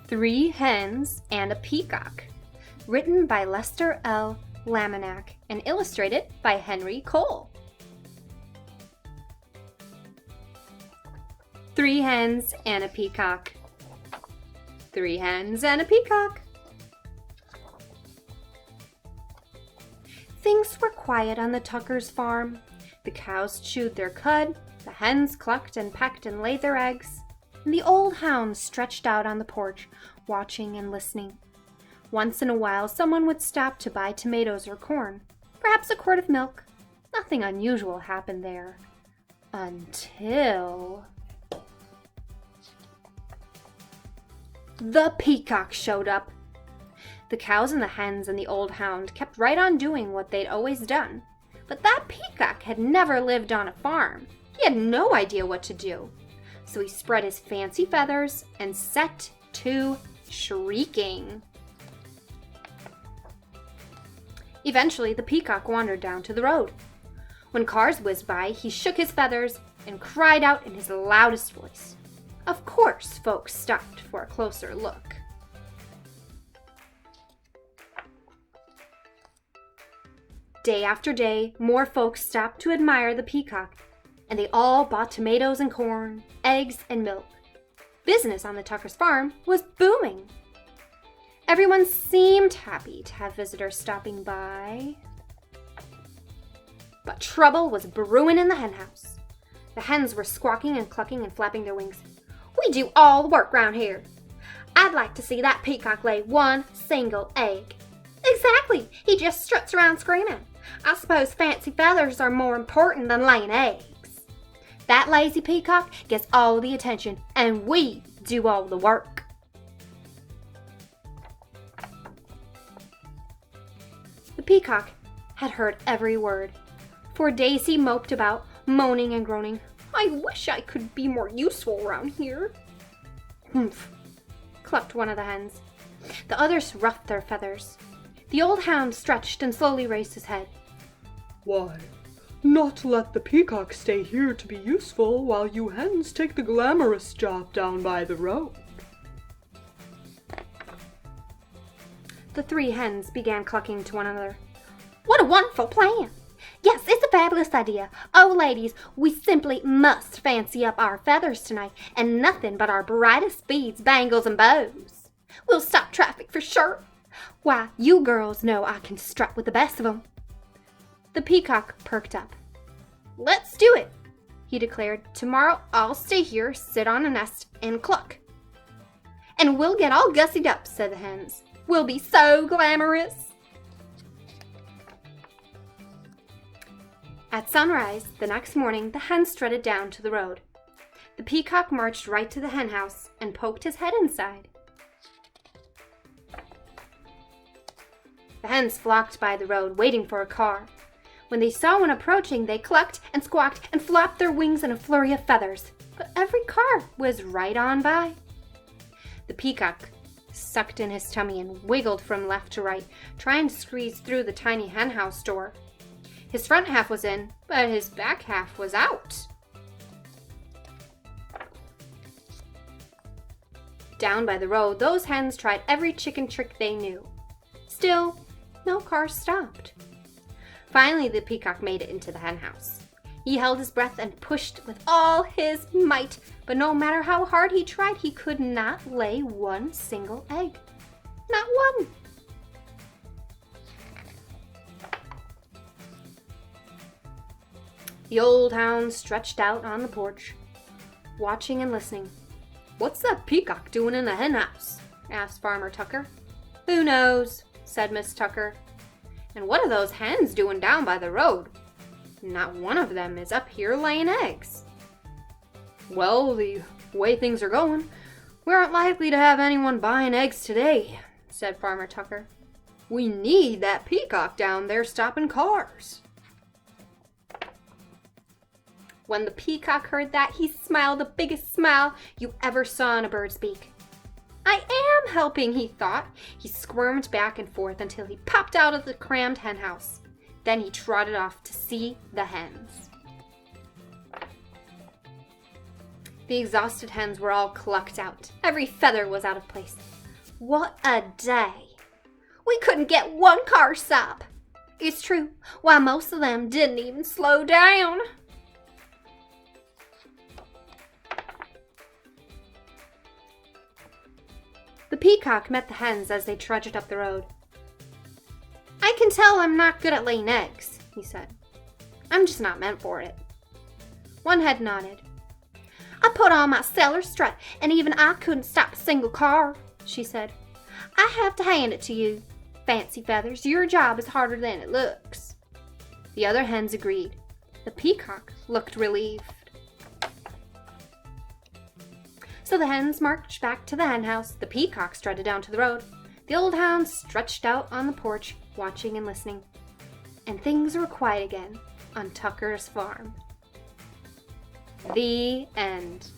3 Hens and a Peacock, written by Lester L. Laminack and illustrated by Henry Cole. 3 hens and a peacock. 3 hens and a peacock. Things were quiet on the Tuckers' farm. The cows chewed their cud, the hens clucked and pecked and laid their eggs, and the old hound stretched out on the porch, watching and listening. Once in a while, someone would stop to buy tomatoes or corn, perhaps a quart of milk. Nothing unusual happened there. Until the peacock showed up. The cows and the hens and the old hound kept right on doing what they'd always done. But that peacock had never lived on a farm. He had no idea what to do. So he spread his fancy feathers and set to shrieking. Eventually, the peacock wandered down to the road. When cars whizzed by, he shook his feathers and cried out in his loudest voice. Of course, folks stopped for a closer look. Day after day, more folks stopped to admire the peacock, and they all bought tomatoes and corn, eggs and milk. Business on the Tuckers' farm was booming. Everyone seemed happy to have visitors stopping by. But trouble was brewing in the henhouse. The hens were squawking and clucking and flapping their wings. We do all the work round here. I'd like to see that peacock lay one single egg. Exactly, he just struts around screaming. I suppose fancy feathers are more important than laying eggs. That lazy peacock gets all the attention, and we do all the work. The peacock had heard every word. For days he moped about, moaning and groaning. I wish I could be more useful around here. Humph, clucked one of the hens. The others ruffed their feathers. The old hound stretched and slowly raised his head. Why, not let the peacock stay here to be useful while you hens take the glamorous job down by the road. The 3 hens began clucking to one another. What a wonderful plan! Yes, it's a fabulous idea. Oh, ladies, we simply must fancy up our feathers tonight, and nothing but our brightest beads, bangles, and bows. We'll stop traffic for sure. Why, you girls know I can strut with the best of them. The peacock perked up. Let's do it, he declared. Tomorrow I'll stay here, sit on a nest, and cluck. And we'll get all gussied up, said the hens. We'll be so glamorous. At sunrise the next morning, the hens strutted down to the road. The peacock marched right to the hen house and poked his head inside. The hens flocked by the road, waiting for a car. When they saw one approaching, they clucked and squawked and flapped their wings in a flurry of feathers. But every car was right on by. The peacock sucked in his tummy and wiggled from left to right, trying to squeeze through the tiny hen house door. His front half was in, but his back half was out. Down by the road, those hens tried every chicken trick they knew. Still, no car stopped. Finally, the peacock made it into the hen house. He held his breath and pushed with all his might, but no matter how hard he tried, he could not lay one single egg. Not one. The old hound stretched out on the porch, watching and listening. What's that peacock doing in the hen house? Asked Farmer Tucker. Who knows, said Miss Tucker. And what are those hens doing down by the road? Not one of them is up here laying eggs. Well, the way things are going, we aren't likely to have anyone buying eggs today, said Farmer Tucker. We need that peacock down there stopping cars. When the peacock heard that, he smiled the biggest smile you ever saw in a bird's beak. I am helping, he thought. He squirmed back and forth until he popped out of the crammed hen house. Then he trotted off to see the hens. The exhausted hens were all clucked out. Every feather was out of place. What a day! We couldn't get one car stop. It's true. Why, most of them didn't even slow down. The peacock met the hens as they trudged up the road. I can tell I'm not good at laying eggs, he said. I'm just not meant for it. One hen nodded. I put on my stellar strut, and even I couldn't stop a single car, she said. I have to hand it to you, Fancy Feathers. Your job is harder than it looks. The other hens agreed. The peacock looked relieved. So the hens marched back to the hen house. The peacock strutted down to the road. The old hound stretched out on the porch, watching and listening. And things were quiet again on Tucker's farm. The end.